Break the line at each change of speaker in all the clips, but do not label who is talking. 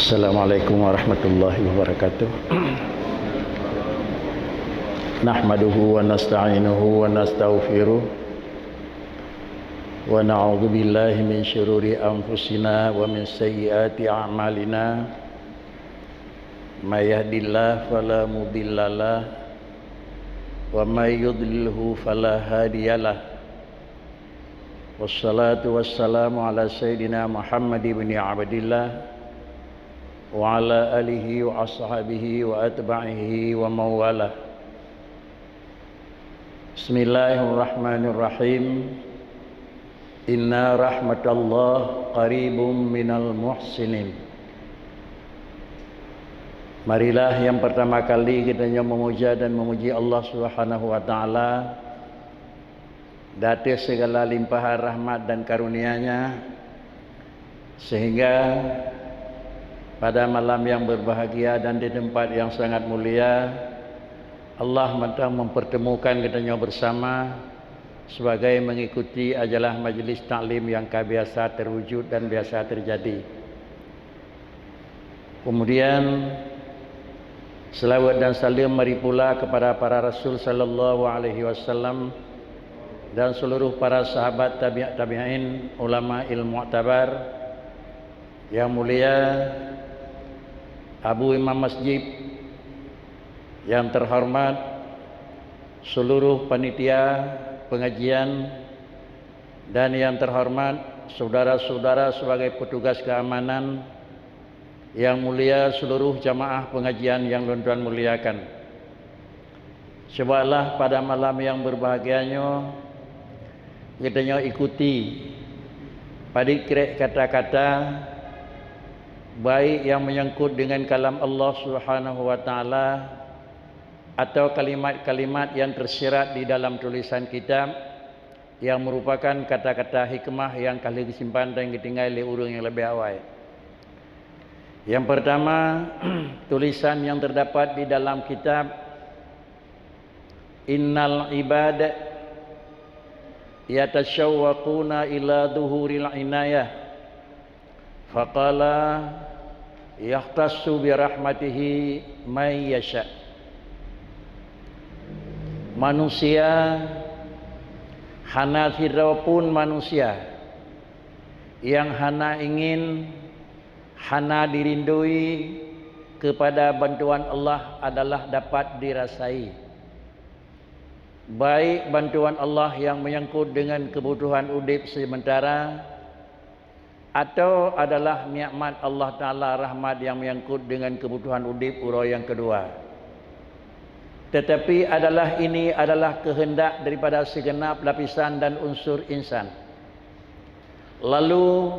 Assalamualaikum warahmatullahi wabarakatuh. Nahmaduhu wa nasta'inuhu wa nastaghfiruh wa na'udzu billahi min syururi anfusina wa min sayyiati a'malina. May yahdihillahu fala mudhillalah wa may yudlilhu fala hadiyalah. Wassalatu wassalamu ala sayyidina Muhammad ibn Abdillah wa ala alihi wa ashabihi wa atba'ihi wa mawalah. Bismillahirrahmanirrahim. Inna rahmatallah qaribum minal muhsinin. Marilah yang pertama kali kita memuja dan memuji Allah Subhanahu wa taala dari segala limpahan rahmat dan karunia-Nya, sehingga pada malam yang berbahagia dan di tempat yang sangat mulia Allah mempertemukan kita bersama sebagai mengikuti ajalah majlis taklim yang biasa terwujud dan biasa terjadi. Kemudian selawat dan salam mari pula kepada para Rasul sallallahu alaihi wasallam dan seluruh para sahabat tabi'in, ulama ilmu mu'tabar yang mulia, Abu Imam Masjid yang terhormat, seluruh panitia pengajian, dan yang terhormat saudara-saudara sebagai petugas keamanan yang mulia, seluruh jamaah pengajian yang tuan-tuan muliakan. Cobalah pada malam yang berbahagianya kita ikuti pada kata-kata baik yang menyangkut dengan kalam Allah Subhanahu wa taala atau kalimat-kalimat yang tersirat di dalam tulisan kitab yang merupakan kata-kata hikmah yang kali disimpan dan ditinggal oleh orang yang lebih awal. Yang pertama, tulisan yang terdapat di dalam kitab Innal ibad yatashawwaquna ila dhuhuril inayah faqala yahtassu bi rahmatihi may yasha. Manusia hana pun manusia yang hana ingin, hana dirindui kepada bantuan Allah adalah dapat dirasai. Baik bantuan Allah yang menyangkut dengan kebutuhan udip sementara, atau adalah nikmat Allah Ta'ala rahmat yang menyangkut dengan kebutuhan udip urau yang kedua. Tetapi ini adalah kehendak daripada segenap lapisan dan unsur insan. Lalu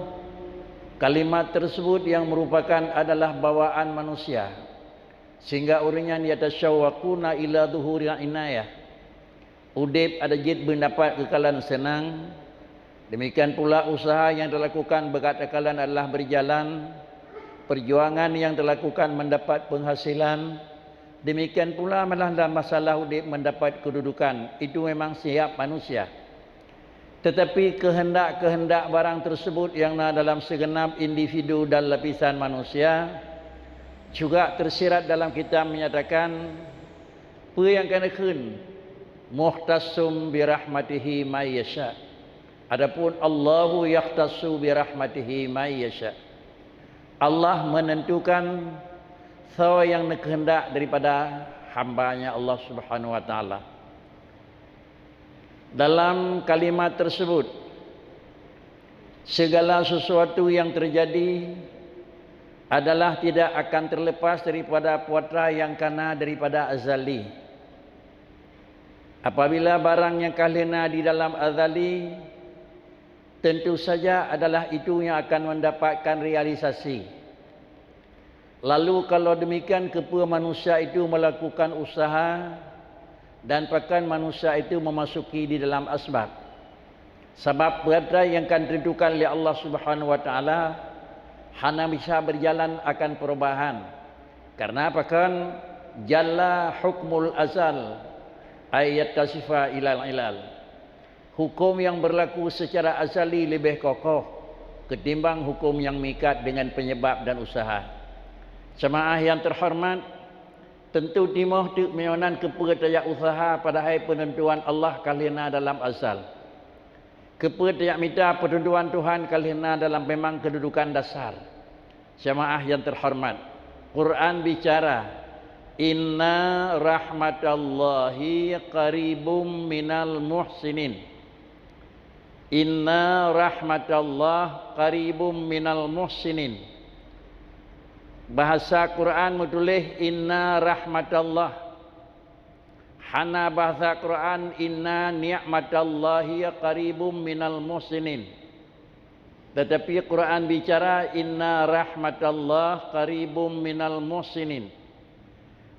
kalimat tersebut yang merupakan adalah bawaan manusia, sehingga orangnya yatashawwaquna ila dhuhuril inayah. Udip ada jid mendapat kekalan senang. Demikian pula usaha yang dilakukan berkata-katakan adalah berjalan. Perjuangan yang dilakukan mendapat penghasilan. Demikian pula malah dalam masalah udip mendapat kedudukan. Itu memang siap manusia. Tetapi kehendak-kehendak barang tersebut yang dalam segenap individu dan lapisan manusia juga tersirat dalam kitab menyatakan apa yang kena kun muhtasum bi rahmatihi may yasha. Adapun Allahu yahtassu bi rahmatihi may yasha. Allah menentukan sawa yang kehendak daripada hamba-Nya Allah Subhanahu wa taala. Dalam kalimat tersebut segala sesuatu yang terjadi adalah tidak akan terlepas daripada putra yang kana daripada azali. Apabila barang yang kalena di dalam azali, tentu saja adalah itu yang akan mendapatkan realisasi. Lalu kalau demikian, kepada manusia itu melakukan usaha dan bahkan manusia itu memasuki di dalam asbab. Sebab perkara yang akan ditentukan oleh Allah Subhanahu wa taala hanya bisa berjalan akan perubahan. Karena bahkan jalla hukmul azal ayat tasifa ilal. Hukum yang berlaku secara azali lebih kokoh ketimbang hukum yang mengikat dengan penyebab dan usaha. Jemaah yang terhormat, tentu timoh tu menyonan kepercayaan usaha pada hai penentuan Allah kalina dalam asal. Kepercayaan minta penentuan Tuhan kalina dalam memang kedudukan dasar. Jemaah yang terhormat, Quran bicara, inna rahmatallahi qaribum minal muhsinin. Inna rahmatallah qaribum minal muhsinin. Bahasa Quran menulis inna rahmatallah. Hana bahasa Quran inna ni'matallahi qaribum minal muhsinin. Tetapi Quran bicara inna rahmatallah qaribum minal muhsinin.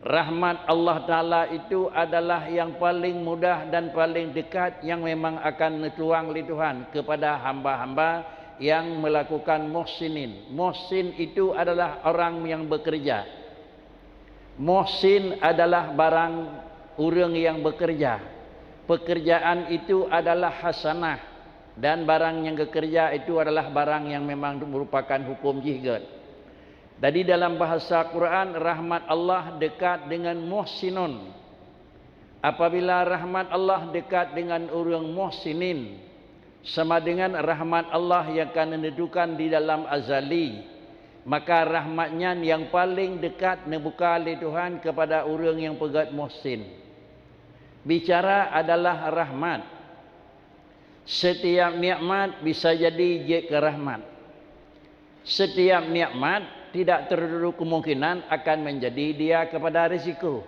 Rahmat Allah Ta'ala itu adalah yang paling mudah dan paling dekat yang memang akan dituang oleh Tuhan kepada hamba-hamba yang melakukan muhsinin. Muhsin itu adalah orang yang bekerja. Muhsin adalah barang orang yang bekerja. Pekerjaan itu adalah hasanah. Dan barang yang bekerja itu adalah barang yang memang merupakan hukum jihad. Jadi dalam bahasa Quran, rahmat Allah dekat dengan muhsinun. Apabila rahmat Allah dekat dengan orang muhsinin, sama dengan rahmat Allah yang akan menentukan di dalam azali, maka rahmatnya yang paling dekat dibuka oleh Tuhan kepada orang yang pegat muhsin. Bicara adalah rahmat. Setiap nikmat bisa jadi ke rahmat. Setiap nikmat tidak terlalu kemungkinan akan menjadi dia kepada risiko.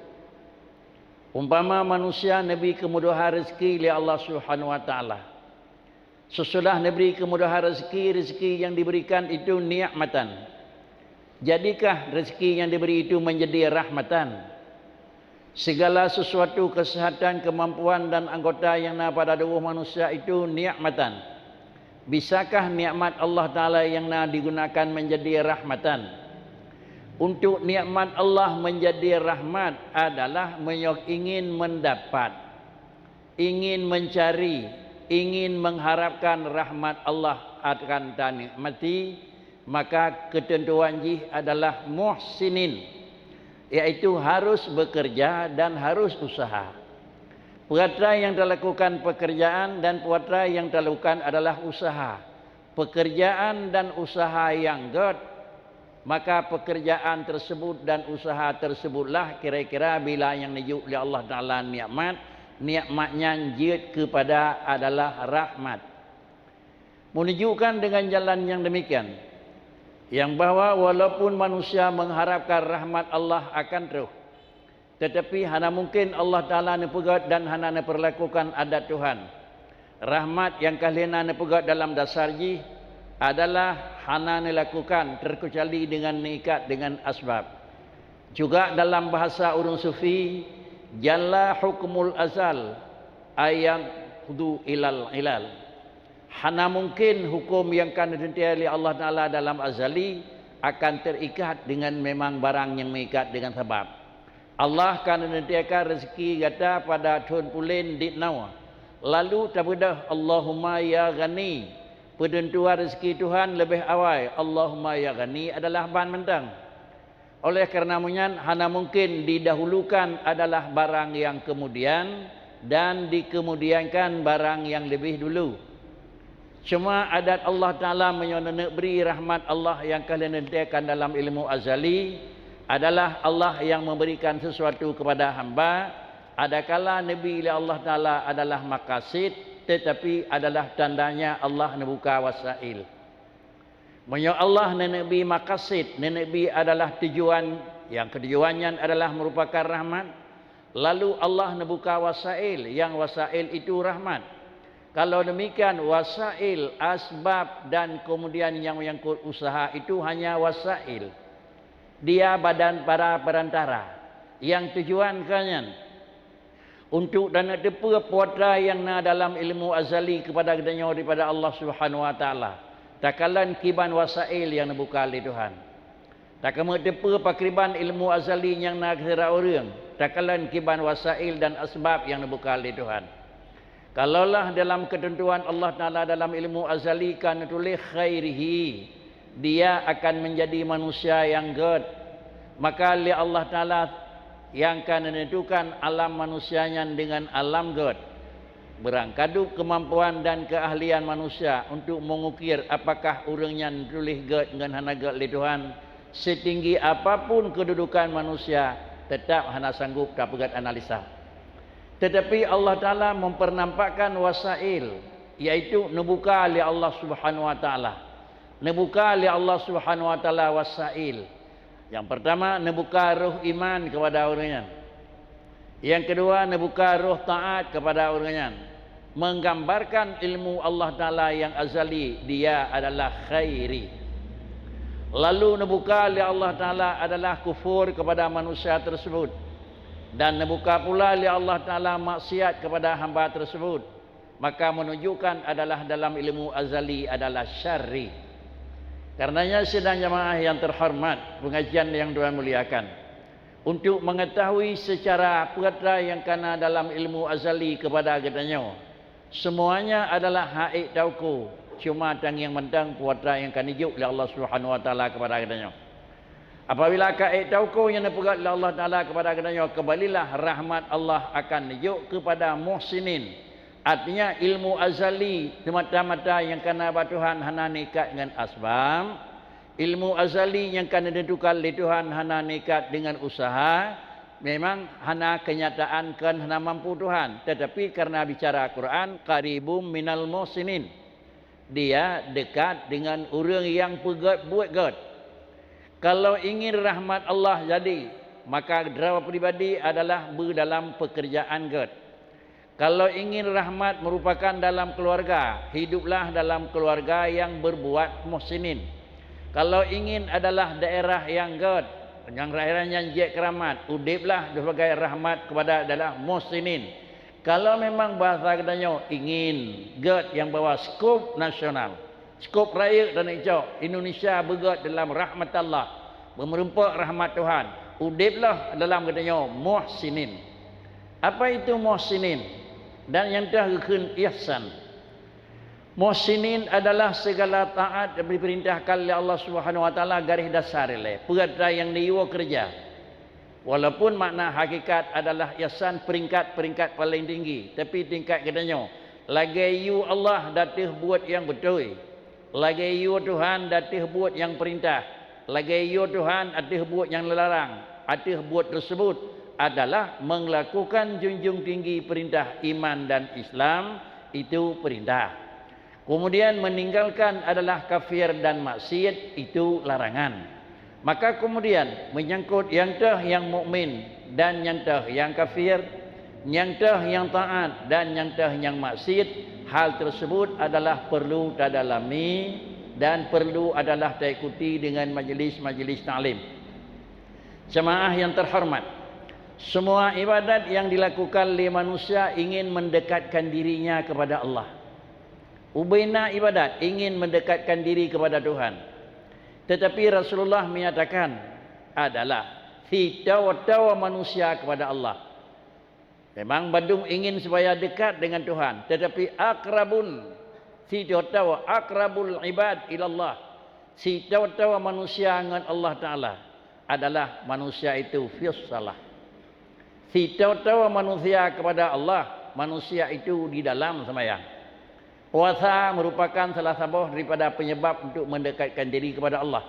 Umpama manusia Nabi kemudahan rezeki oleh Allah Subhanahu wa taala. Sesudah Nabi kemudahan rezeki yang diberikan itu nikmatan. Jadikah rezeki yang diberi itu menjadi rahmatan? Segala sesuatu kesehatan, kemampuan dan anggota yang ada pada tubuh manusia itu nikmatan. Bisakah nikmat Allah Ta'ala yang digunakan menjadi rahmatan? Untuk nikmat Allah menjadi rahmat adalah ingin mendapat, ingin mencari, ingin mengharapkan rahmat Allah akan dinikmati, maka ketentuan jih adalah muhsinin, yaitu harus bekerja dan harus usaha. Puatra yang dilakukan pekerjaan dan puatra yang dilakukan adalah usaha. Pekerjaan dan usaha yang good, maka pekerjaan tersebut dan usaha tersebutlah kira-kira bila yang dijuk oleh Allah Ta'ala nikmat, nikmatnya jid kepada adalah rahmat. Menunjukkan dengan jalan yang demikian, yang bahwa walaupun manusia mengharapkan rahmat Allah akan terus, tetapi hana mungkin Allah Ta'ala nepegat dan hana neperlakukan adat Tuhan. Rahmat yang kalian nepegat dalam dasar ji adalah hana nelakukan terkecuali dengan nikat dengan asbab. Juga dalam bahasa urun sufi, jalla hukmul azal ayat hudu ilal ilal. Hana mungkin hukum yang akan ditentukan oleh Allah Ta'ala dalam azali akan terikat dengan memang barang yang mengikat dengan sebab. Allah akan menentukan rezeki kata pada tahun pulin di nawa. Lalu tabudah Allahumma ya ghani. Penentuan rezeki Tuhan lebih awal. Allahumma ya ghani adalah bahan mentang. Oleh kerana hana mungkin didahulukan adalah barang yang kemudian dan dikemudiankan barang yang lebih dulu. Cuma adat Allah Ta'ala menyonak beri rahmat Allah yang kalian nentukan dalam ilmu azali adalah Allah yang memberikan sesuatu kepada hamba. Adakala Nabi Allah Ta'ala adalah maqasid, tetapi adalah tandanya Allah membuka wasail. Menyo Allah Nabi maqasid, Nabi adalah tujuan, yang ketujuannya adalah merupakan rahmat. Lalu Allah membuka wasail, yang wasail itu rahmat. Kalau demikian wasail, asbab dan kemudian yang menyangkut usaha itu hanya wasail. Dia badan para perantara yang tujuan kanyan untuk dan depa puatra yang dalam ilmu azali kepada gedanya daripada Allah Subhanahu wa taala. Takalan kiban wasail yang dibuka oleh Tuhan. Takama depa pakriban ilmu azali yang nak kira orang. Takalan kiban wasail dan asbab yang dibuka oleh Tuhan. Kalaulah dalam ketentuan Allah Taala dalam ilmu azali kan tulis khairihi, dia akan menjadi manusia yang good. maka li Allah Ta'ala yang akan menentukan alam manusianya dengan alam God. Berangkadu kemampuan dan keahlian manusia untuk mengukir apakah urangnya tulis God dengan hana God li Tuhan. Setinggi apapun kedudukan manusia, tetap hana sanggup dapat analisa. Tetapi Allah Ta'ala mempernampakkan wasail, iaitu nebuka li Allah Subhanahu Wa Ta'ala. Nebuka li Allah Subhanahu Wa Ta'ala wasail. Yang pertama, nebuka roh iman kepada orangnya. Yang kedua, nebuka roh taat kepada orangnya. Menggambarkan ilmu Allah Ta'ala yang azali, dia adalah khairi. Lalu nebuka li Allah Ta'ala adalah kufur kepada manusia tersebut. Dan nebuka pula li Allah Ta'ala maksiat kepada hamba tersebut. Maka menunjukkan adalah dalam ilmu azali adalah syarri. Karenanya sidang jamaah yang terhormat, pengajian yang Tuhan muliakan, untuk mengetahui secara peta yang kena dalam ilmu azali kepada katanya, semuanya adalah haik tauku, cuma tang yang mentang puasa yang kan hijuk oleh Allah Subhanahu Wa Taala kepada katanya. Apabila haik tauku yang dipegat oleh Allah Taala kepada katanya, kembalilah rahmat Allah akan hijuk kepada muhsinin. Artinya ilmu azali semata-mata yang kena Tuhan hana nikat dengan asbab. Ilmu azali yang kena ditentukan oleh Tuhan hana nikat dengan usaha. Memang hana kenyataan kan hana mampu Tuhan. Tetapi karena bicara Quran, qaribum minal muhsinin. Dia dekat dengan orang yang pegat buat God. Kalau ingin rahmat Allah jadi, maka drawa pribadi adalah berdalam pekerjaan God. Kalau ingin rahmat merupakan dalam keluarga, hiduplah dalam keluarga yang berbuat muhsinin. Kalau ingin adalah daerah yang God, yang daerahnya jek keramat, udiplah sebagai rahmat kepada adalah muhsinin. Kalau memang bahasa katanya ingin God yang bawa skop nasional, skop rakyat dan hijau, Indonesia bergod dalam rahmat Allah, memerempak rahmat Tuhan, udiplah dalam katanya muhsinin. Apa itu muhsinin? Dan yang terakhir ihsan. Muhsinin adalah segala taat yang diperintahkan oleh Allah Subhanahu Wa Taala garis dasar le. Perkara yang diiwa kerja. Walaupun makna hakikat adalah ihsan peringkat paling tinggi, tapi tingkat katanya lagi you Allah datih buat yang betul. Lagi you Tuhan datih buat yang perintah. Lagi you Tuhan datih buat yang larang. Datih buat tersebut adalah melakukan junjung tinggi perintah iman dan Islam, itu perintah. Kemudian meninggalkan adalah kafir dan maksiat, itu larangan. Maka kemudian menyangkut yang tah yang mukmin dan yang tah yang kafir, yang tah yang taat dan yang tah yang maksiat, hal tersebut adalah perlu tadalami dan perlu adalah diikuti dengan majlis-majlis ta'lim. Jemaah yang terhormat, semua ibadat yang dilakukan oleh manusia ingin mendekatkan dirinya kepada Allah. Ubaina ibadat ingin mendekatkan diri kepada Tuhan. Tetapi Rasulullah menyatakan adalah tawa manusia kepada Allah. Memang badung ingin supaya dekat dengan Tuhan, tetapi akrabul ibad ilallah. Tawa manusia dengan Allah Ta'ala adalah manusia itu fis salah. Tawa manusia kepada Allah, manusia itu di dalam sembahyang. Puasa merupakan salah satu daripada penyebab untuk mendekatkan diri kepada Allah.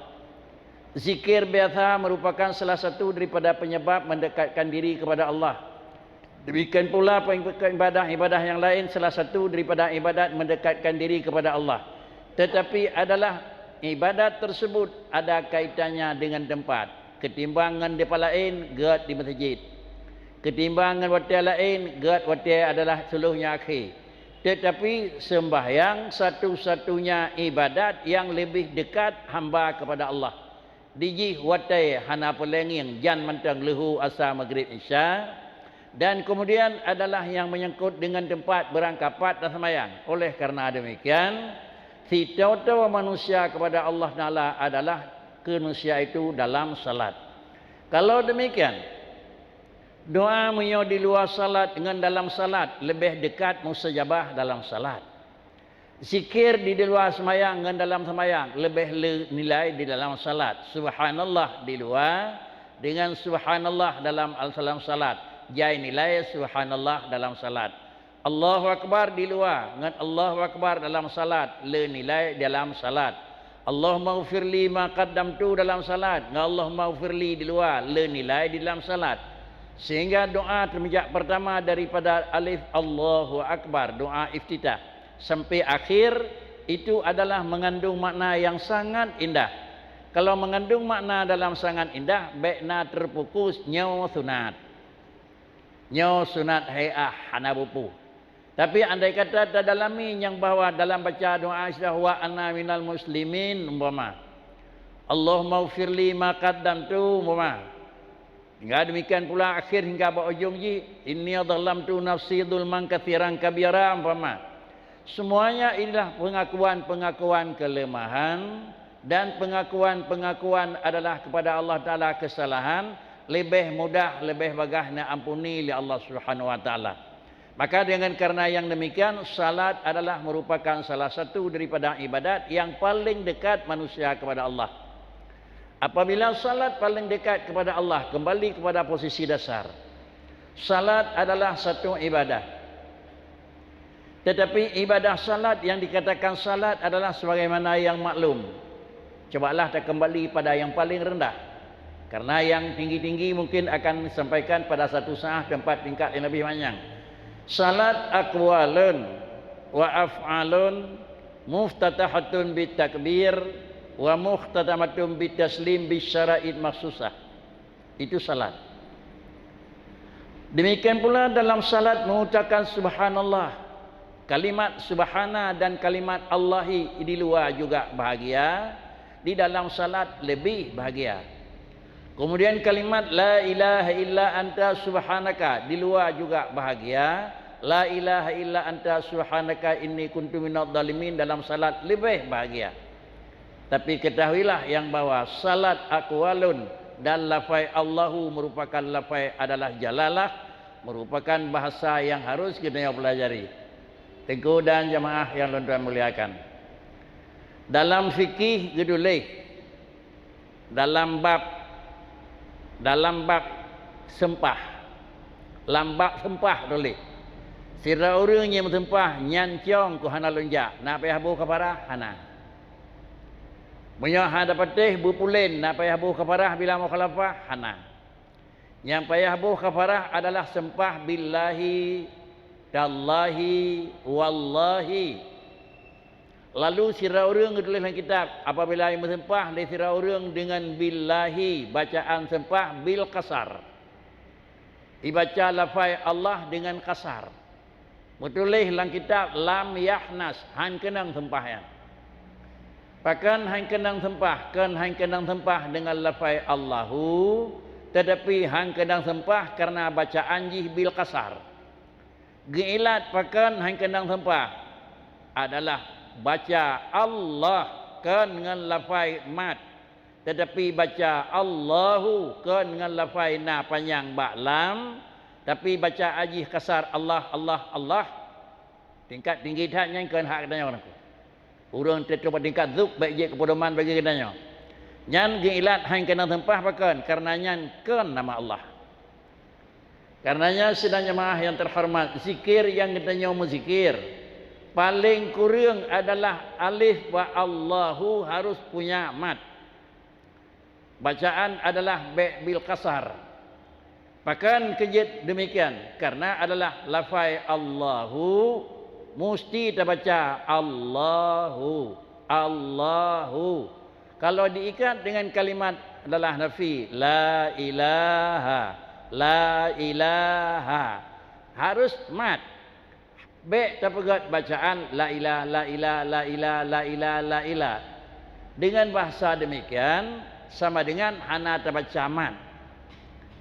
Zikir biasa merupakan salah satu daripada penyebab mendekatkan diri kepada Allah. Demikian pula ibadah-ibadah yang lain salah satu daripada ibadat mendekatkan diri kepada Allah. Tetapi adalah ibadat tersebut ada kaitannya dengan tempat. Ketimbangan di lain, God di masjid. Ketimbangan waktu lain, God waktu adalah seluruhnya akhir. Tetapi sembahyang satu-satunya ibadat yang lebih dekat hamba kepada Allah. Diji waktu hana pelenging jan mantang lehu asa maghrib isya. Dan kemudian adalah yang menyangkut dengan tempat berangkapat dan sembahyang. Oleh karena demikian, tawa manusia kepada Allah Ta'ala adalah manusia itu dalam salat. Kalau demikian, doa menyo di luar salat dengan dalam salat lebih dekat mustajabah dalam salat. Zikir di luar sembahyang dengan dalam sembahyang lebih nilai di dalam salat. Subhanallah di luar, dengan subhanallah dalam dalam salat. Jai nilai subhanallah dalam salat. Allahu Akbar di luar dengan Allahu Akbar dalam salat, le nilai dalam salat. Allahumma ghfirli ma qaddamtu dalam salat, dengan Allahumma ghfirli di luar, le nilai di dalam salat. Sehingga doa termejak pertama daripada alif Allahu Akbar, doa iftitah sampai akhir itu adalah mengandung makna yang sangat indah. Kalau mengandung makna dalam sangat indah, baikna terfokus nyaw sunat. Nyaw sunat hayah hanabupu. Tapi andai kata terdalami yang bahawa dalam baca doa istilah wa anna minal muslimin umpama. Allahumma ghfirli ma qaddamtu umpama. Hingga demikian pula akhir hingga ujung ji inni adallamtu nafsi dzulman katsiran kabira umpama. Semuanya inilah pengakuan-pengakuan kelemahan dan pengakuan-pengakuan adalah kepada Allah Taala kesalahan, lebih mudah lebih bagahnya ampuni oleh Allah Subhanahu wa taala. Maka dengan karena yang demikian, salat adalah merupakan salah satu daripada ibadat yang paling dekat manusia kepada Allah. Apabila salat paling dekat kepada Allah, kembali kepada posisi dasar. Salat adalah satu ibadah. Tetapi ibadah salat yang dikatakan salat adalah sebagaimana yang maklum. Cobalah kita kembali pada yang paling rendah. Karena yang tinggi-tinggi mungkin akan disampaikan pada satu saat tempat tingkat yang lebih panjang. Salat aqwalun wa af'alun muftatahatun bitakbir wa muhtatamatun bitaslim bisyara'id maksusah. Itu salat. Demikian pula dalam salat mengucapkan subhanallah. Kalimat subhana dan kalimat Allahi di luar juga bahagia, di dalam salat lebih bahagia. Kemudian kalimat la ilaha illa anta subhanaka di luar juga bahagia. La ilaha illa anta subhanaka inni kuntu minadh dhalimin dalam salat lebih bahagia. Tapi ketahuilah yang bahawa salat aqwalun dan lafai Allahu merupakan lafai adalah jalalah, merupakan bahasa yang harus kita pelajari. Tengku dan jamaah yang tuan-tuan muliakan. Dalam fikih gedulih, dalam bab sempah, lambak sempah boleh. Sira orang yang sempah nyancong ku hana lonjak, nak payah bu kaparah hana. Punya hada patih bu pulen, nak payah bu kaparah bila mau khalafah hana. Yang payah bu kaparah adalah sempah billahi, tallahi, wallahi. Lalu sira orang ditulis dalam kitab apabila yang bersempah dari sira orang dengan billahi, bacaan sempah bil kasar. Dibaca lafai Allah dengan kasar. Bertulis dalam kitab lam yahnas, han kenang sempahnya. Bahkan han kenang sempah, kan han kenang sempah dengan lafai Allahu, tetapi han kenang sempah karena bacaan jih bil kasar. Gilat bahkan han kenang sempah adalah baca Allah kan dengan lafai mat, tetapi baca Allahu kan dengan lafai na panjang ba lam, tapi baca ajih kasar Allah Allah Allah. Tingkat tinggi hatnya kan hak katanya orang. Urang tercoba tingkat zuk baik je kepodoman bagi katanya. Nyan gilat hang kena tempah bahkan karena nyan kan nama Allah. Karenanya sidang jemaah yang terhormat, zikir yang katanya muzikir paling kurang adalah alif wa Allahu harus punya mat. Bacaan adalah bil kasar. Bahkan kejit demikian karena adalah lafai Allahu mesti terbaca Allahu Allahu. Kalau diikat dengan kalimat adalah nafi la ilaha la ilaha harus mat. Baik terpegat bacaan la ilaha la ilaha la ilaha la ilaha la ilaha. Dengan bahasa demikian sama dengan hana terbaca mat.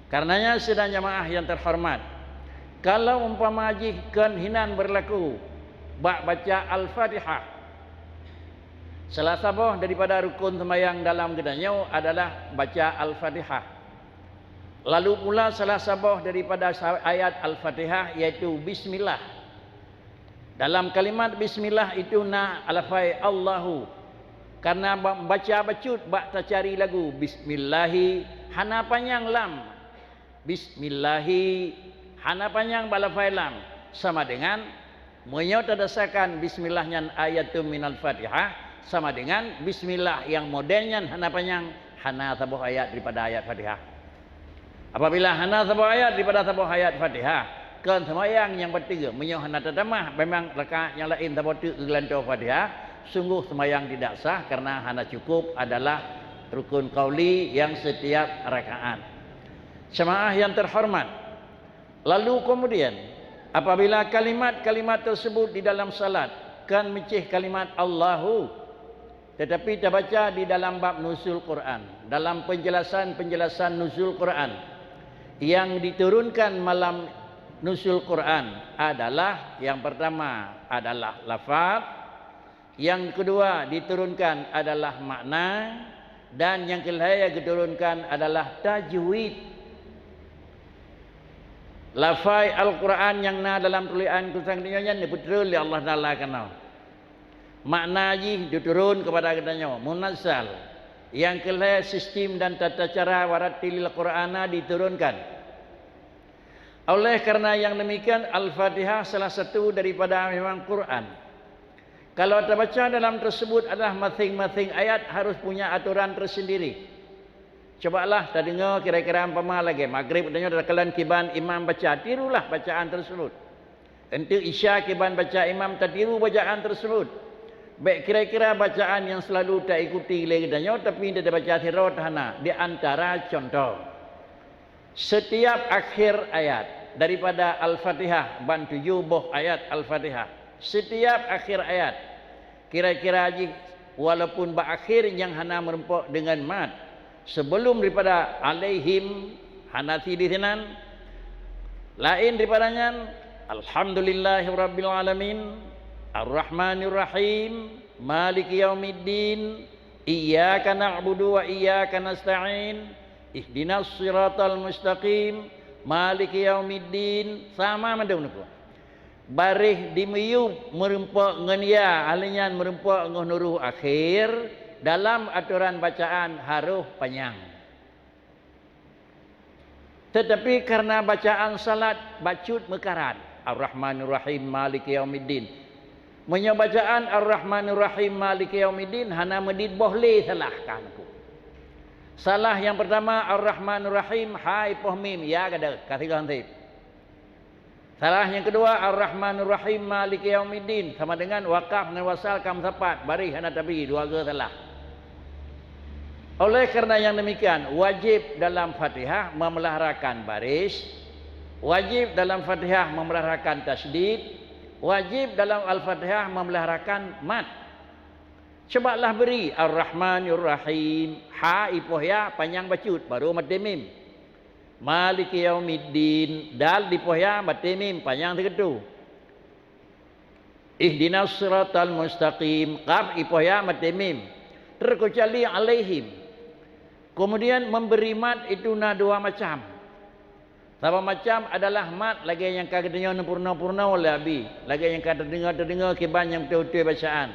Karenanya sidang jamaah yang terhormat, kalau umpama haji hinan berlaku baca Al-Fatihah, salah satu daripada rukun sembahyang dalam gedanya adalah baca Al-Fatihah. Lalu pula salah satu daripada ayat Al-Fatihah yaitu Bismillah. Dalam kalimat Bismillah itu na alafai Allahu. Karena baca bacut bak tak cari lagu Bismillahi hana panjang lam. Bismillahi, hana panjang balafai lam. Sama dengan menyotadasakan bismillahnya ayatum minal fatihah. Sama dengan bismillah yang modelnya hana panjang, hana sabuh ayat daripada ayat fatihah. Apabila hana sabuh ayat daripada sabuh ayat fatihah, kan semayang yang bertiga menyo hana tadamah, memang rakaat yang lain sabuh tu gelanto fatihah, sungguh semayang tidak sah karena hana cukup adalah rukun qauli yang setiap rakaat. Jemaah yang terhormat, lalu kemudian apabila kalimat-kalimat tersebut di dalam salat kan mencih kalimat Allahu, tetapi terbaca di dalam bab nuzul Quran, dalam penjelasan nuzul Quran yang diturunkan malam nuzul Quran adalah yang pertama adalah lafaz, yang kedua diturunkan adalah makna, dan yang ketiga diturunkan adalah tajwid. Lafai Al-Quran yang na dalam tulisan kusang dinyonya ni betul li Allah Taala kenal. Makna ji diturun kepada katanya munazzal. Yang ketiga sistem dan tata cara waratilil Qur'ana diturunkan. Oleh karena yang demikian Al-Fatihah salah satu daripada memang Quran. Kalau terbaca dalam tersebut adalah masing-masing ayat harus punya aturan tersendiri. Cobalah tak dengar kira-kira umpama lagi maghrib dengar dalam kiban imam baca, tirulah bacaan tersebut. Untuk isya kiban baca imam tak tiru bacaan tersebut. Baik kira-kira bacaan yang selalu tak ikuti lagi dengar tapi tidak baca tirot hana. Di antara contoh, setiap akhir ayat daripada Al-Fatihah ban 7 buah ayat Al-Fatihah, setiap akhir ayat kira-kira haji walaupun berakhir yang hana merempuk dengan mat, sebelum daripada alaihim hanafi di sinan lain daripadanya alhamdulillahirabbil alamin arrahmanir rahim maliki yaumiddin iyyaka na'budu wa iyyaka nasta'in ihdinas siratal mustaqim maliki yaumiddin sama madam niku barih dimiyub merempuk ngenia alinyan merempuk ngonuruh akhir. Dalam aturan bacaan haruf panjang. Tetapi karena bacaan salat bacut mekarat Ar-Rahmanir Rahim Maliki Yaumiddin. Menyo bacaan Ar-Rahmanir Rahim Maliki Yaumiddin hana medid boleh salahkan aku. Salah yang pertama Ar-Rahmanir Rahim hai poh mim ya kada kasih hantip. Salah yang kedua Ar-Rahmanir Rahim Maliki Yaumiddin sama dengan wakaf dengan wasal kam sapat bari hana tabi dua ge salah. Oleh kerana yang demikian wajib dalam Fatihah memeliharakan baris, wajib dalam Fatihah memeliharakan tasdid, wajib dalam Al-Fatihah memeliharakan mat. Cobalah beri Ar-Rahmanir Rahim ha ipoh ya panjang bacut baru mad mim. Maliki Yaumiddin dal dipoh ya mad mim panjang segitu. Ihdinas siratal mustaqim qaf ipoh ya mad mim. Terkecuali alaihim. Kemudian memberi mat itu na dua macam. Sama macam adalah mat lagi yang kagak dengar purna-purna oleh abi, lagi yang kagak terdengar kiban yang betul-betul bacaan.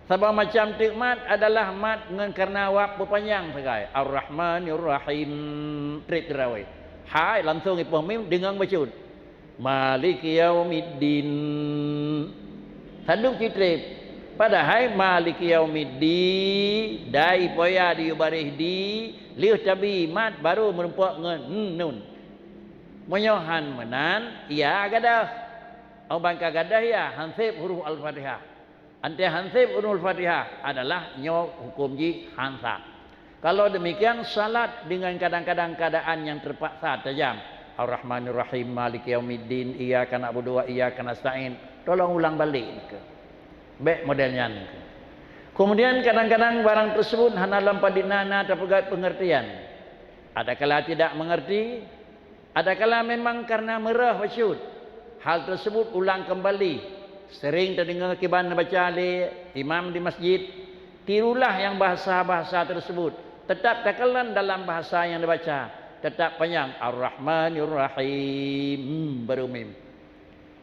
Sama macam tikmat adalah mat dengan karena wak berpanjang segai. Ar-Rahmanir Rahim trik terawih. Hai langsung ipoh mim dengan bacut. Maliki Yaumiddin. Sandung citrip. Padahal Maliki Yaumiddin dai poya di barih di liu tabi mat baru merempuk ngen nun. Menyohan menan ya gadah. Abang kagadah ya hansib huruf Al-Fatihah. Ante hansib huruf Al-Fatihah adalah nyo hukum ji hansa. Kalau demikian salat dengan kadang-kadang keadaan yang terpaksa tajam. Ar-Rahmanir Rahim Maliki Yaumiddin iyyaka na'budu wa iyyaka nasta'in. Tolong ulang balik ke. Baik modelnya ni. Kemudian kadang-kadang barang tersebut hana lampau dinana terpegat pengertian. Adakala tidak mengerti, adakala memang karena merah wasyud. Hal tersebut ulang kembali. Sering terdengar kiban baca oleh imam di masjid, tirulah yang bahasa-bahasa tersebut. Tetap takalan dalam bahasa yang dibaca, tetap panjang Ar-Rahmanir Rahim baru mim.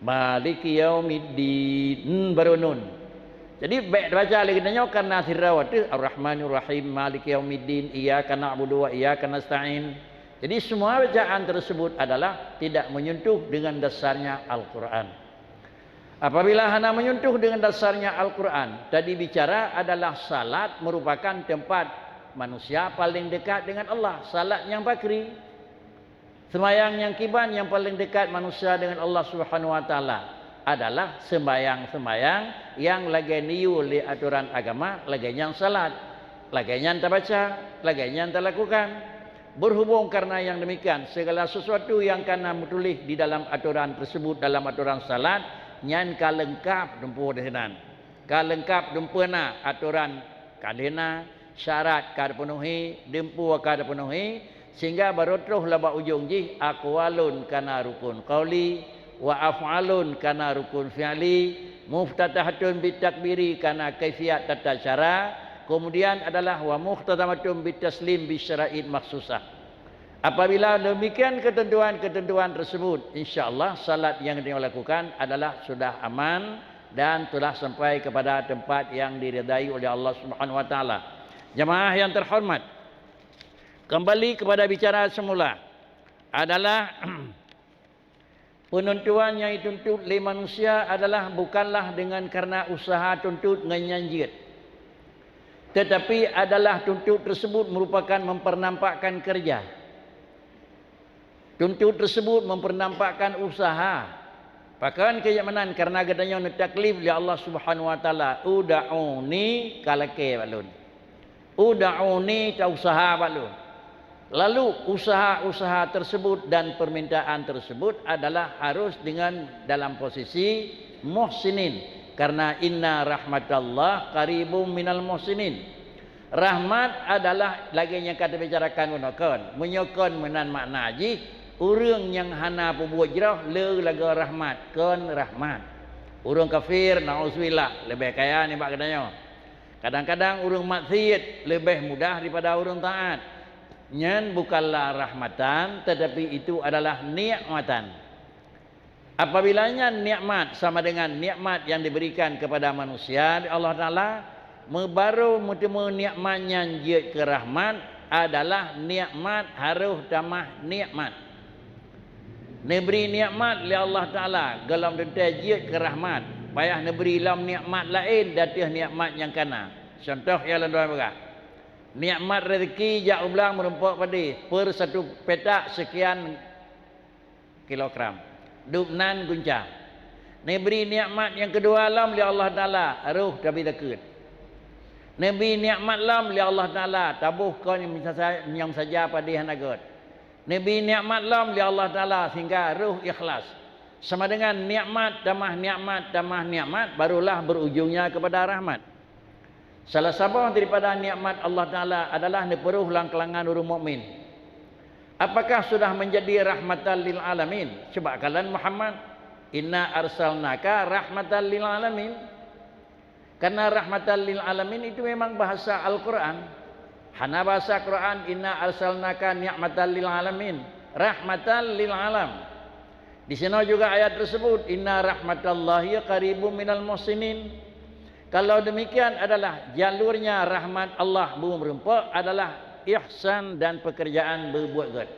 Maliki Yaumiddin baru nun. Jadi baik baca lagi tanya karena tirawat Ar-Rahmanur Rahim Maliki Yaumiddin iyyaka na'budu wa iyyaka nasta'in. Jadi semua bacaan tersebut adalah tidak menyentuh dengan dasarnya Al-Qur'an. Apabila hana menyentuh dengan dasarnya Al-Qur'an, tadi bicara adalah salat merupakan tempat manusia paling dekat dengan Allah, salat yang bakri. Sembahyang yang kiban yang paling dekat manusia dengan Allah Subhanahu wa taala adalah sembahyang-sembahyang yang lagi niu li aturan agama, lagi yang salat, lagi yang terbaca, lagi yang terlakukan. Berhubung karena yang demikian, segala sesuatu yang kena tulis di dalam aturan tersebut, dalam aturan salat, nyan kalengkap dempuh dehinan. Kalengkap dempena aturan kalena, syarat kada penuhi, dempuh kada penuhi, sehingga baru terus laba ujung ji aqwalun kana rukun qauli wa af'alun kana rukun fi'li muftatahatun bitakbiri kana kaifiat tata cara, kemudian adalah wa muhtatamatun bitaslim bisyara'id maksusah. Apabila demikian ketentuan-ketentuan tersebut, insyaallah salat yang dilakukan adalah sudah aman dan telah sampai kepada tempat yang diridai oleh Allah Subhanahu wa taala. Jemaah yang terhormat, kembali kepada bicara semula adalah penentuan yang dituntut oleh manusia adalah bukanlah dengan karena usaha tuntut nganyanjit, tetapi adalah tuntut tersebut merupakan mempernampakkan kerja. Tuntut tersebut mempernampakkan usaha. Bahkan kenyamanan karena katanya taklif oleh Allah Subhanahu wa taala, uda'uni kalake balun. Uda'uni ta usaha balun. Lalu usaha-usaha tersebut dan permintaan tersebut adalah harus dengan dalam posisi muhsinin, karena inna rahmatallah qaribum minal muhsinin. Rahmat adalah lagi yang kata bicarakan menyokon menan makna haji urang yang hana berbuat jerah le laga rahmat kan rahmat. Urang kafir nauzubillah lebih kaya ni bak katanya. Kadang-kadang urang maksiat lebih mudah daripada urang taat. Nyan bukanlah rahmatan, tetapi itu adalah nikmatan. Apabila nikmat sama dengan nikmat yang diberikan kepada manusia Allah Taala, baru mutemu nikmatnya je ke rahmat adalah nikmat harus tamah nikmat. Neberi nikmat oleh Allah Taala dalam detail je ke rahmat. Payah neberi lam nikmat lain datih nikmat yang kana. Contoh yang lain berapa? Nikmat rezeki jak ulang merempok padi per satu petak sekian kilogram. Dubnan guncang. Neberi nikmat yang kedua lam oleh Allah Taala ruh tapi takut. Nabi nikmat lam li Allah Taala tabuh kau yang saja pada hanagot. Nabi nikmat lam li Allah Taala sehingga ruh ikhlas. Sama dengan nikmat tambah nikmat tambah nikmat barulah berujungnya kepada rahmat. Salah satu daripada nikmat Allah Taala adalah neperuh langkalangan orang mukmin. Apakah sudah menjadi rahmatan lil alamin? Coba kalian Muhammad, inna arsalnaka rahmatan lil alamin. Karena rahmatan lil alamin itu memang bahasa Al-Quran. Hana bahasa Quran inna arsalnaka ni'matan lil alamin, rahmatan lil alam. Di sini juga ayat tersebut inna rahmatallahi qaribum minal muhsinin. Kalau demikian adalah jalurnya rahmat Allah berempat adalah ihsan dan pekerjaan berbuat baik.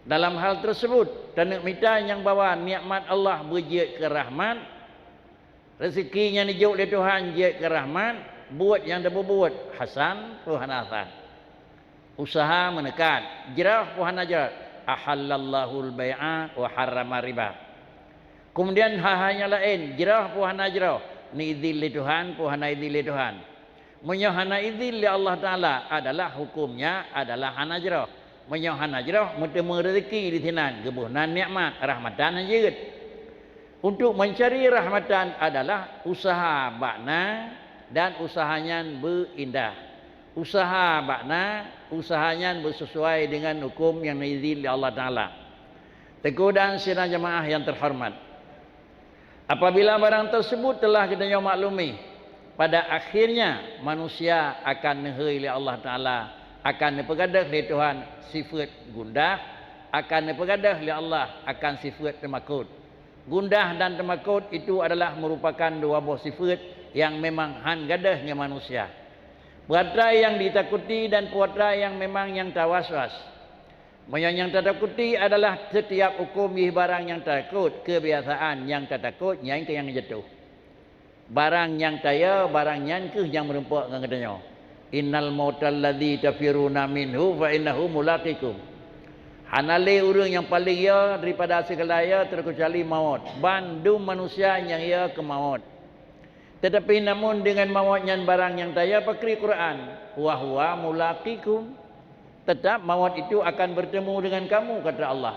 Dalam hal tersebut tanuk mita yang bawa nikmat Allah berjaya ke rahmat, rezekinya dijuk oleh Tuhan je ke rahmat, buat yang dah berbuat hasan Tuhan hasan. Usaha menekan, jerah Tuhan ajar. Ahallallahu al-bai'a wa harrama riba. Kemudian hanya lain, jerah Tuhan ajar. Ni izin li Tuhan, Tuhan izin li Tuhan. Menyohana izin li Allah Taala adalah hukumnya adalah hana jerah. Menyohana jerah mutemu rezeki di sinan, gebuhnan nikmat, rahmatan anjir. Untuk mencari rahmatan adalah usaha bakna dan usahanya berindah. Usaha bakna, usahanya bersesuai dengan hukum yang diizin oleh Allah Taala. Teguh dan sidang jemaah yang terhormat. Apabila barang tersebut telah kita maklumi, pada akhirnya manusia akan nehei oleh Allah Taala, akan dipegadah oleh Tuhan sifat gundah, akan dipegadah oleh Allah akan sifat temakut. Gundah dan temakut itu adalah merupakan dua buah sifat yang memang han gadah dengan manusia. Perkara yang ditakuti dan perkara yang memang yang tawaswas. Yang takuti adalah setiap hukum barang yang takut, kebiasaan yang tak takut, yang jatuh. Barang yang taya, barang yang yang merempak dengan katanya. Innal mautal ladzi tafiruna minhu fa innahu mulaqikum. Hanale orang yang paling ya daripada segala ya terkecuali maut. Bandung manusia yang ya ke maut. Tetapi namun dengan maut yang barang yang taya pakri Quran, wa huwa mulaqikum. Tetap maut itu akan bertemu dengan kamu, kata Allah.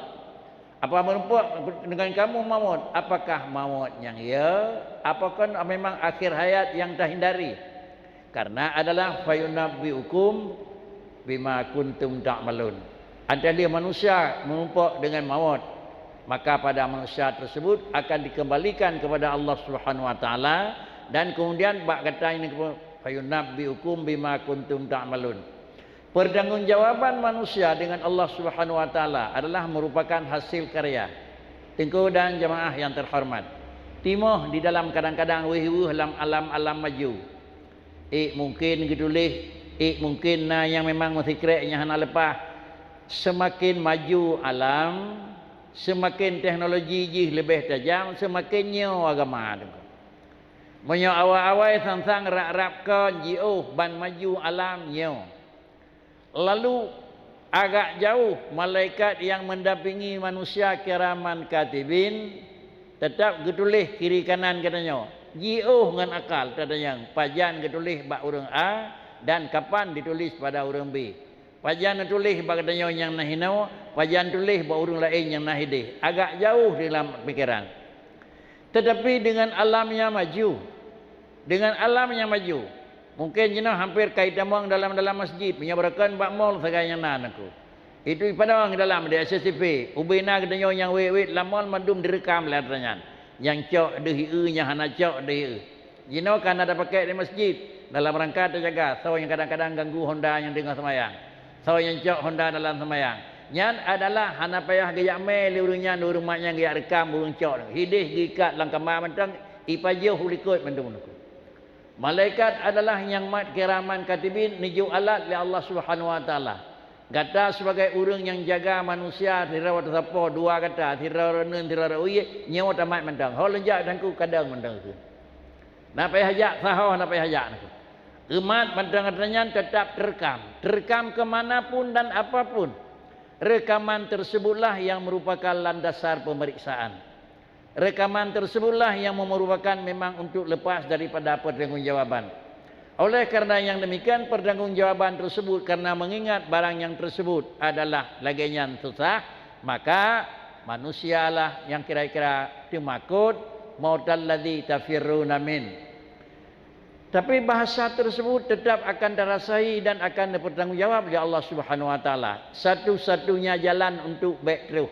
Apa merempak dengan kamu maut? Apakah maut yang ya? Apakah memang akhir hayat yang tak hindari? Karena adalah fayunabbiukum bima kuntum ta'malun. Antara manusia merempak dengan maut, maka pada manusia tersebut akan dikembalikan kepada Allah Subhanahu wa taala dan kemudian bak kata ini fayunabbiukum bima kuntum ta'malun. Pertanggungjawaban manusia dengan Allah Subhanahu wa taala adalah merupakan hasil karya. Tengku dan jemaah yang terhormat. Timoh di dalam kadang-kadang weh-weh alam maju. Mungkin gitulah, mungkin yang memang musikreknya hana lepas. Semakin maju alam, semakin teknologi jih lebih tajam, semakin nyo agama. Menyo awal-awal sang-sang rak-rapkan jio ban maju alam nyo. Lalu agak jauh malaikat yang mendampingi manusia kiraman katibin tetap getulih kiri kanan katanya. Jiuh dengan akal katanya. Pajan getulih bak orang A dan kapan ditulis pada orang B. Pajan tulis bak katanya yang nahinau, pajan tulis bak orang lain yang nahidih. Agak jauh dalam pikiran. Tetapi dengan alamnya maju. Dengan alamnya maju. Mungkin jenah hampir kait damang dalam masjid menyabarakan bak mall sagayang nan aku. Itu padang dalam di SCP. Ubina katanya yang wet lamal madum direkam ladranyan. Yang cok dehi nya hana cok dehi. Jenah kan ada pakai di masjid dalam rangka terjaga. So yang kadang-kadang ganggu Honda yang dengar semayang. So yang cok Honda dalam semayang. Nyan adalah hana payah gaya mel urungnya rumahnya gaya rekam urung cok. Hidih gikat langkama mentang ipajoh ulikut mendung aku. Malaikat adalah yang mat kiraman katibin niju alat li Allah Subhanahu wa taala. Kata sebagai orang yang jaga manusia dirawat siapa dua kata tirarenen tirarauye nyawa tamat mendang. Ho lenjak dangku kadang mendang tu. Napa hajak sahau napa hajak aku. Umat mendang katanya tetap terekam ke manapun dan apapun. Rekaman tersebutlah yang merupakan landasan pemeriksaan. Rekaman tersebutlah yang merupakan memang untuk lepas daripada pertanggungjawaban. Oleh kerana yang demikian pertanggungjawaban tersebut karena mengingat barang yang tersebut adalah laginya susah, maka manusialah yang kira-kira dimakut mautal ladzi tafirruna min. Tapi bahasa tersebut tetap akan terasai dan akan dipertanggungjawab oleh Allah Subhanahu wa taala. Satu-satunya jalan untuk breakthrough.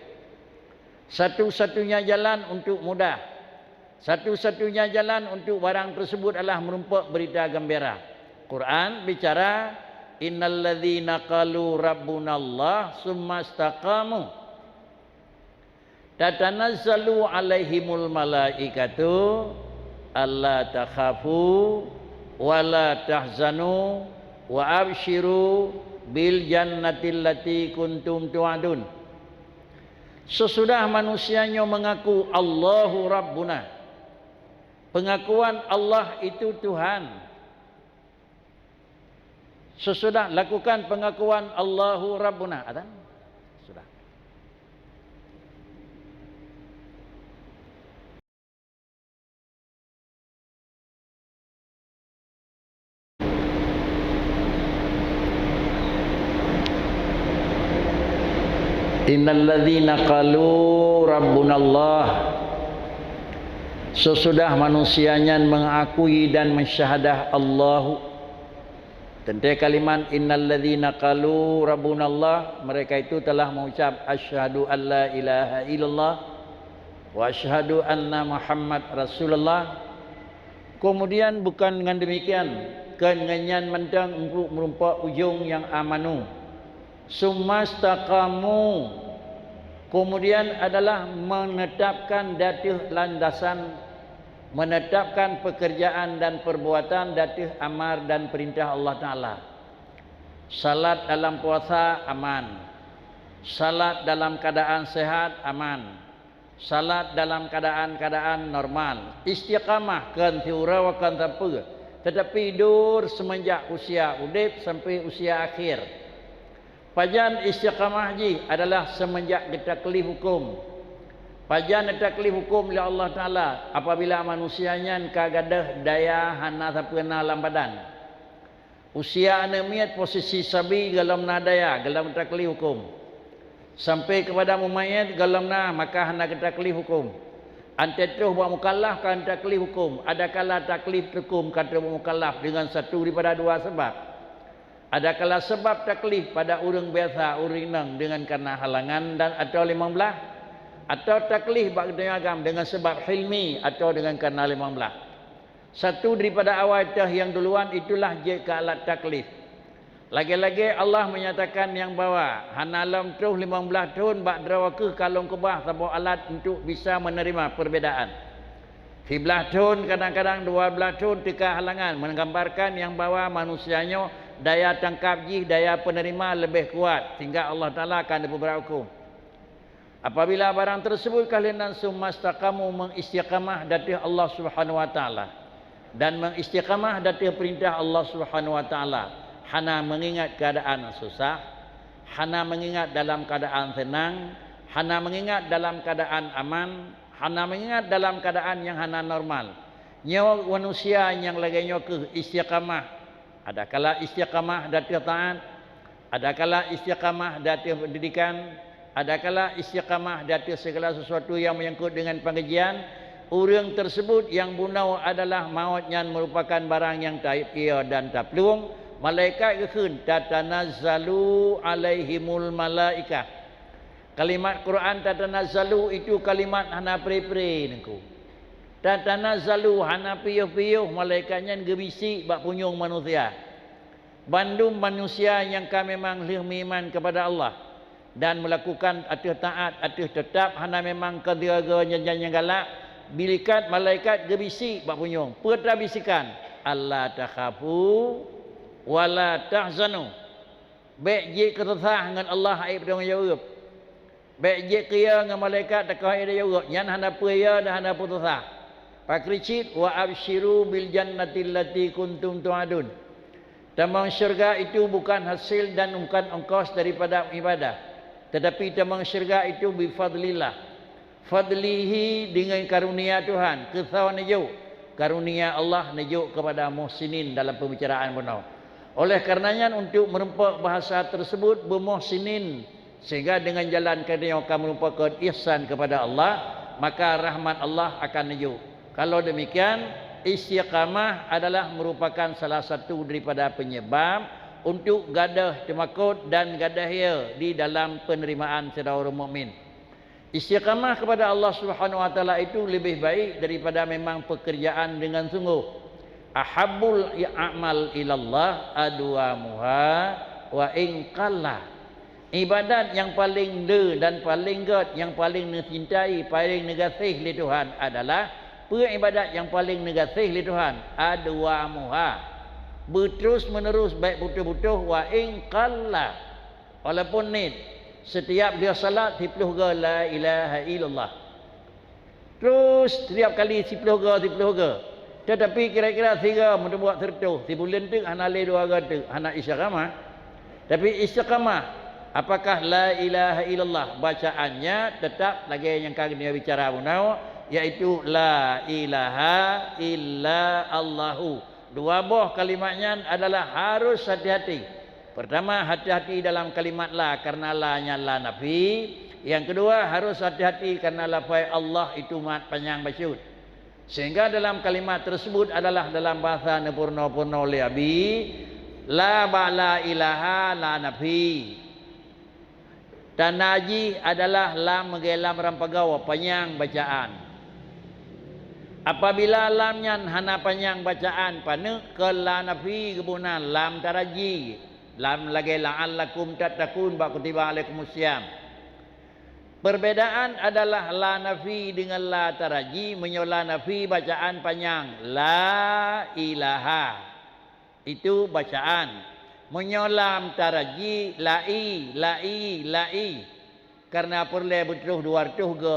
Satu-satunya jalan untuk mudah. Satu-satunya jalan untuk barang tersebut adalah merumpak berita gembira. Quran bicara innal ladzina qalu rabbunallah summa istaqamu tatanazzalu alaihimul malaikatu alla takhafu wala tahzanu wa abshiru bil jannatil lati kuntum tu'adun. Sesudah manusianya mengaku Allahu Rabbuna, pengakuan Allah itu Tuhan. Sesudah lakukan pengakuan Allahu Rabbuna, ada? Sudah. Innal ladzina qalu rabbunallah. Sesudah manusianya mengakui dan mensyahadah Allahu. Tentang kalimat innal ladzina qalu rabbunallah, mereka itu telah mengucap asyhadu alla ilaha illallah wa asyhadu anna Muhammad Rasulullah. Kemudian bukan dengan demikian, kenyanyian mentang untuk merumpak ujung yang amanu. Sumastaqamu, kemudian adalah menetapkan datih landasan menetapkan pekerjaan dan perbuatan datih amar dan perintah Allah Ta'ala. Salat dalam puasa aman, salat dalam keadaan sehat aman, salat dalam keadaan normal, istiqamah kan tiura wa kan tanpa, tetapi dur semenjak usia udip sampai usia akhir. Pajan istiqamah ji adalah semenjak kita kelih hukum. Pajan kita kelih hukum oleh Allah Ta'ala apabila manusianya kagadah daya hana sapena dalam badan. Usia anemiat posisi sabi galam nadaya galam kita kelih hukum. Sampai kepada mumayat galam na maka hana kita kelih hukum. Antetuh buat mukallaf kan taklif hukum. Adakala taklif hukum kata mukallaf dengan satu daripada dua sebab. Adakala sebab taklif pada orang biasa, orang nang dengan karena halangan dan atau 15, atau taklif bagi agam dengan sebab hilmi atau dengan karena 15. Satu daripada awal yang duluan itulah jika alat taklif. Lagi-lagi Allah menyatakan yang bawa hanalam tuh 15 tahun bak drawake kalong kubah sabuk alat untuk bisa menerima perbedaan. 15 tahun kadang-kadang 12 tahun tika halangan menggambarkan yang bawa manusianya daya tangkap jih, daya penerima lebih kuat sehingga Allah Ta'ala akan berhukum. Apabila barang tersebut kalian langsung mastaqamu mengistiqamah dari Allah Subhanahu Wa Ta'ala dan mengistiqamah dari perintah Allah Subhanahu Wa Ta'ala, hana mengingat keadaan susah, hana mengingat dalam keadaan senang, hana mengingat dalam keadaan aman, hana mengingat dalam keadaan yang hana normal. Nyawa manusia yang laganya ke istiqamah. Adakala istiqamah dari taat, adakala istiqamah dari pendidikan, adakala istiqamah dari segala sesuatu yang menyangkut dengan pengajian. Orang tersebut yang bunau adalah mautnya merupakan barang yang taib ia dan tak peluang. Malaikat kekhun tatanazzalu alaihimul malaikah. Kalimat Quran tatanazzalu itu kalimat hana pre-pre niku. Tatanazzalu hana piyuh-piyuh malaikatnya gebisi bak punyung manusia. Bandung manusia yang kami memang iman kepada Allah dan melakukan atuh taat, atuh tetap hana memang kedua-duanya yang galak. Bilikat malaikat gebisi bak punyung. Perta bisikan Allah takhafu wala tahzanu. Baik je keresah dengan Allah aib dengan jawab. Baik je kia dengan malaikat tak kau ada jawab. Yan hana puya dan hana putusah. Pakricit wa absyiru bil jannati allati kuntum tu'adun. Tamang syurga itu bukan hasil dan bukan ongkos daripada ibadah, tetapi tamang syurga itu bi fadlillah. Fadlihi dengan karunia Tuhan. Kesauan nejuk karunia Allah nejuk kepada muhsinin dalam pembicaraan benar. Oleh karenanya untuk merempak bahasa tersebut bermuhsinin, sehingga dengan jalan kerana kamu merupakan ihsan kepada Allah, maka rahmat Allah akan nejuk. Kalau demikian, istiqamah adalah merupakan salah satu daripada penyebab untuk gadah temakut dan gadah ia di dalam penerimaan saudara mukmin. Istiqamah kepada Allah Subhanahu Wa Taala itu lebih baik daripada memang pekerjaan dengan sungguh. Ahabbul a'mal ilallah adwamuha wa in qalla. Ibadat yang paling dan paling yang paling dicintai, paling negatif oleh Tuhan adalah ibadat yang paling negatif oleh Tuhan. Adwamuha, berterus menerus baik butuh-butuh wa in qalla, walaupun nid setiap dia salat 10 ga la ilaha illallah, terus setiap kali 10 ga, tetapi kira-kira 3 mudah buat tertuh 10 bulan tu hana le 2 ga tu hana istiqamah. Tapi istiqamah apakah la ilaha illallah bacaannya tetap lagi yang kami bicara bunau, yaitu la ilaha illa Allahu. Dua buah kalimatnya adalah harus hati-hati. Pertama, hati-hati dalam kalimat la karena la-nya la nafi. Yang kedua, harus hati-hati karena lafaz Allah itu mat panjang basyut. Sehingga dalam kalimat tersebut adalah dalam bahasa nepurna-purna liabi la ba'la ilaha la nafi. Tanaji adalah lam menggelam rampagawa panjang bacaan. Apabila lamnya hana panjang bacaan pane ke la nafi kebunan lam taraji, lam lagi la'allakum tattaqun ba kutiba alaikumus syiyam. Perbedaan adalah la nafi dengan la taraji. La nafi bacaan panjang. La ilaha. Itu bacaan. Menyolam taraji lai, lai, lai. Karena perlu betul 200 ke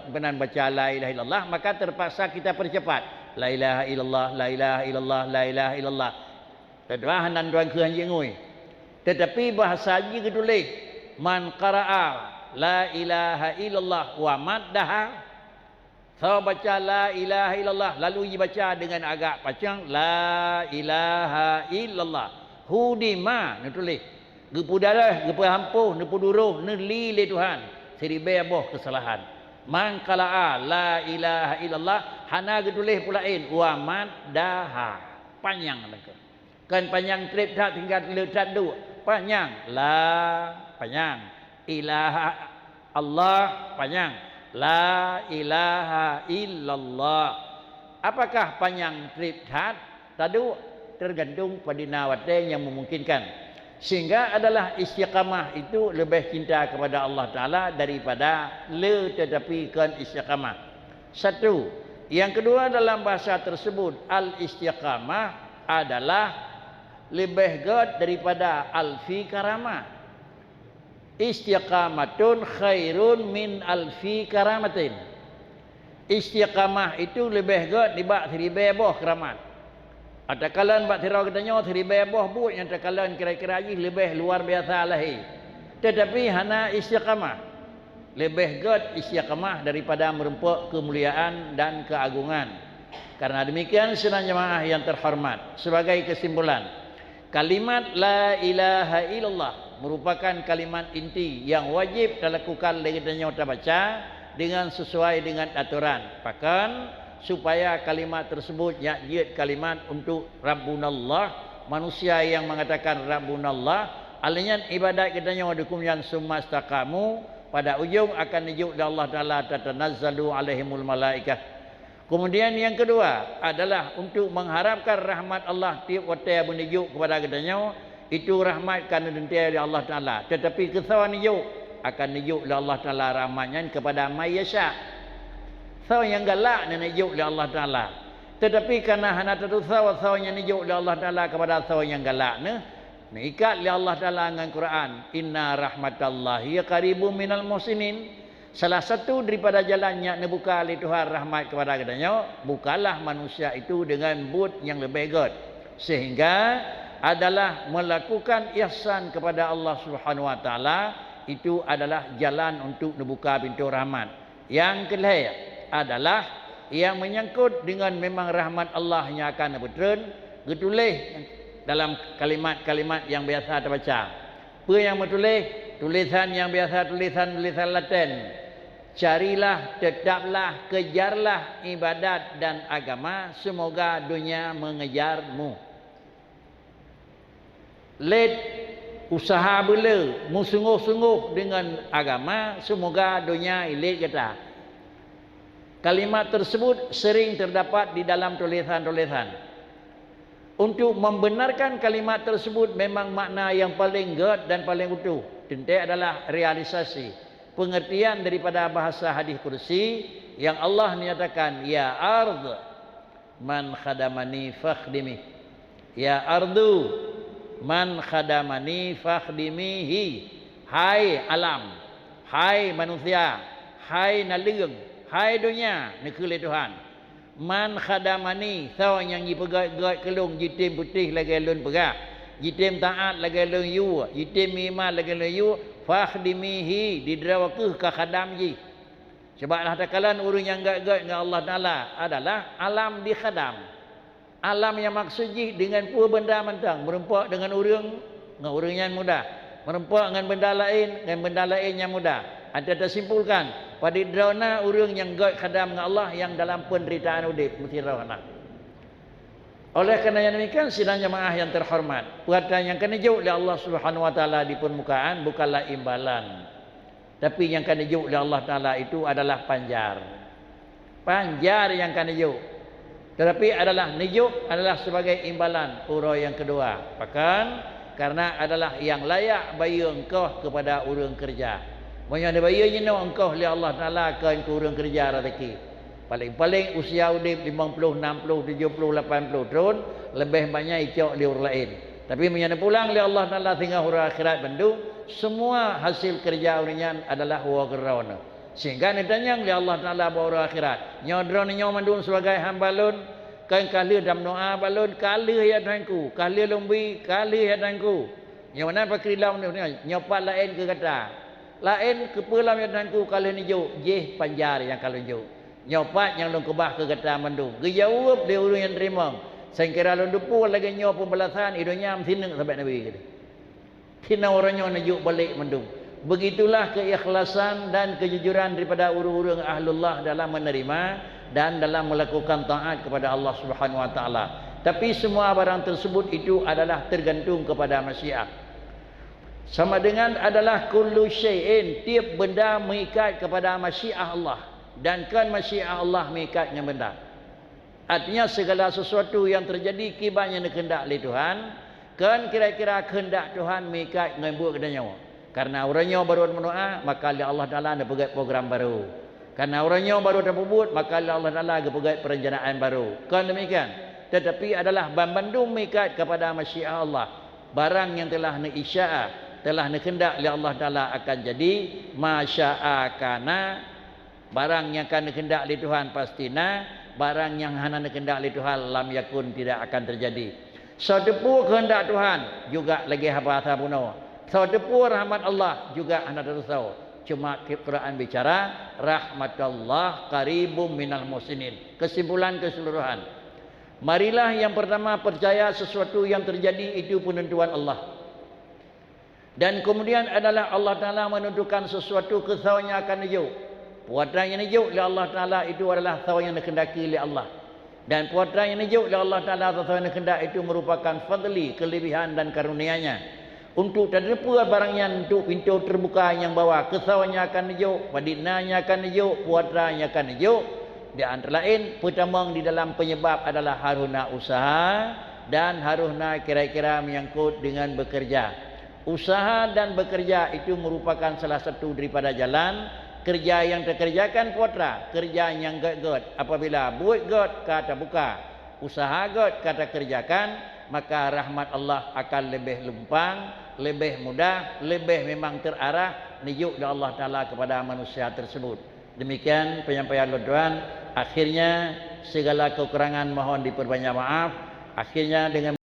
benar baca la ilaha illallah, maka terpaksa kita percepat. La ilaha illallah, la ilaha illallah, la ilaha illallah. Tetapi tuan ke hanya ngui. Tetapi bahasa haji ketulis man qara'a la ilaha illallah wa maddaha. So baca la ilaha illallah lalu baca dengan agak panjang la ilaha illallah. Hudima ni tulis. Gepu darah, gepu hampuh, nepu duruh, neli le Tuhan. Seribe aboh kesalahan. Man qala'a la ilaha illallah hana getulis pulain wa maddaha. Panjang lagi. Kan panjang trip tak tinggal letak dua. Panjang la panjang. Ilaha Allah panjang. La ilaha illallah. Apakah panjang trip tak? Tadu tergantung pada nawate yang memungkinkan. Sehingga adalah istiqamah itu lebih cinta kepada Allah Ta'ala daripada le tetapi kan istiqamah. Satu. Yang kedua dalam bahasa tersebut al-istiqamah adalah lebih god daripada alfi karamah. Istiqamatun khairun min alfi karamatin. Istiqamah itu lebih god dibak 1000 boh keramat. Atakalan bak tirau katanya 1000 boh but yang takalan kira-kira ini lebih luar biasa lahi. Tetapi hana istiqamah. Lebih god istiqamah daripada merempuk kemuliaan dan keagungan. Karena demikian sedang jemaah yang terhormat, sebagai kesimpulan, kalimat la ilaha illallah merupakan kalimat inti yang wajib dilakukan oleh kita baca dengan sesuai dengan aturan. Bahkan supaya kalimat tersebut yakjid kalimat untuk Rabbunallah, manusia yang mengatakan Rabbunallah, alanya ibadat katanya wadukum yang sumastaqamu, pada ujung akan dijuk dari Allah Ta'ala tatanazzalu alaihimul malaikah. Kemudian yang kedua adalah untuk mengharapkan rahmat Allah tiap waktu menuju kepada katanya, itu rahmat kerana dintai oleh Allah Ta'ala. Tetapi kesawan nijuk akan nijuk oleh Allah Ta'ala rahmatnya kepada mayyasya. Saw yang galak ni nijuk oleh Allah Ta'ala. Tetapi kerana hana tentu saw yang nijuk oleh Allah Ta'ala kepada saw yang galak ni ikat oleh Allah Ta'ala dengan Quran. Inna rahmatallahi qaribum minal muhsinin. Salah satu daripada jalannya ni buka oleh Tuhan rahmat kepada katanya, bukalah manusia itu dengan but yang lebih god. Sehingga adalah melakukan ihsan kepada Allah Subhanahu Wa Ta'ala, itu adalah jalan untuk membuka pintu rahmat. Yang kedua adalah yang menyangkut dengan memang rahmat Allah yang akan berturun, getulis dalam kalimat-kalimat yang biasa terbaca. Apa yang bertulis? Tulisan yang biasa, tulisan Latin. Carilah, tetaplah, kejarlah ibadat dan agama, semoga dunia mengejarmu. Let usaha bela, sungguh-sungguh dengan agama, semoga dunia ilit kita. Kalimat tersebut sering terdapat di dalam tulisan-tulisan. Untuk membenarkan kalimat tersebut memang makna yang paling god dan paling utuh. Tentu adalah realisasi pengertian daripada bahasa hadis kursi yang Allah menyatakan, ya ard man khadamani fakhdimi. Ya ardu man khadamani fakhdimihi. Hai alam, hai manusia, hai nalung, hai dunia, negeri Tuhan. Man khadamani, saw yang dipegat kelung jitim putih lagi lun pegak, jitim taat lagi lun yu, jitim iman lagi lun yu, fakhdimihi didrawakeh ka khadam ji. Sebablah takalan urang yang gak-gak dengan Allah Taala adalah alam di khadam. Alam yang maksud ji dengan pua benda mentang, merempak dengan urang yang mudah, merempak dengan benda lain yang mudah. Anda tersimpulkan pada drona urang yang gak khadam dengan Allah yang dalam penderitaan udip mesti rawana. Oleh kerana yang demikian sidang jemaah yang terhormat, perhatian yang kena jauh oleh Allah Subhanahu Wa Taala di permukaan bukanlah imbalan, tapi yang kena jauh oleh Allah Taala itu adalah panjar. Panjar yang kena jauh, tetapi adalah nijuk adalah sebagai imbalan urang yang kedua. Bahkan karena adalah yang layak bagi engkau kepada urang kerja. Banyak ada bayar je nak engkau oleh Allah Ta'ala akan kurang kerja rezeki. Paling-paling usia udip 50, 60, 70, 80 tahun. Lebih banyak icok di orang lain. Tapi menyana pulang oleh Allah Ta'ala tinggal huruf akhirat bendu. Semua hasil kerja orangnya adalah wagerana. Sehingga ditanya oleh Allah Ta'ala huruf akhirat. Nyodron nyaw mandun sebagai hamba lun. Kan kali dalam doa balun. Kali ya Tuhanku. Kali lumbi. Kali ya Tuhanku. Yang mana pakai lawan ni. Nyopat lain ke kata. Lain kepelam ya Tuhanku. Kali ni jauh. Jeh panjar yang kalau jauh. Nyopat yang long kebah ke kata mandu. Gejauh dia orang yang terima. Saya kira long dupu lagi nyop pembalasan hidupnya sineng sampai Nabi kata. Kena orangnya najuk balik mandu. Begitulah keikhlasan dan kejujuran daripada orang-orang ahlullah dalam menerima dan dalam melakukan taat kepada Allah Subhanahu wa taala. Tapi semua barang tersebut itu adalah tergantung kepada masyiah. Sama dengan adalah kullu syai'in, tiap benda mengikat kepada masyiah Allah. Dan kan masyiah Allah mengikatnya benda. Artinya segala sesuatu yang terjadi kibatnya kehendak oleh Tuhan, kan kira-kira kehendak Tuhan mengikat dengan buat kedanya. Karena orangnya baru berdoa, maka Allah Taala ada pegat program baru. Karena orangnya baru terbubut, maka Allah Taala ada pegat perencanaan baru. Kan demikian. Tetapi adalah bandung mengikat kepada masyiah Allah. Barang yang telah diisya'a, telah dikehendak oleh Allah Taala akan jadi masya'a kana. Barang yang akan dikehendak oleh Tuhan pastinya, barang yang hana dikehendak oleh Tuhan lam yakun tidak akan terjadi. Sadepu kehendak Tuhan juga lagi apa-apa puno. Sadepu rahmat Allah juga hana tersau. Cuma Quran bicara rahmatullah qaribum minal muslimin. Kesimpulan keseluruhan. Marilah yang pertama percaya sesuatu yang terjadi itu penentuan Allah. Dan kemudian adalah Allah Taala menentukan sesuatu kesawanya akan hijau. Puatan yang hijau oleh Allah Ta'ala itu adalah tahu yang dikehendaki oleh Allah. Dan puatan yang hijau oleh Allah Ta'ala tahu yang dikehendaki itu merupakan fadli, kelebihan dan karunia-Nya. Untuk terdepa barangnya untuk pintu terbuka yang bawah. Kesawanya akan hijau, padinanya akan hijau, puatannya akan hijau. Di antara lain, pertama di dalam penyebab adalah haruna usaha dan haruna kira-kira menyangkut dengan bekerja. Usaha dan bekerja itu merupakan salah satu daripada jalan. Kerja yang terkerjakan putra, kerja yang god. Apabila buat god kata buka, usaha god kata kerjakan, maka rahmat Allah akan lebih lempang, lebih mudah, lebih memang terarah nijuk dari Allah Taala kepada manusia tersebut. Demikian penyampaian Tuhan. Akhirnya segala kekurangan mohon diperbanyak maaf. Akhirnya dengan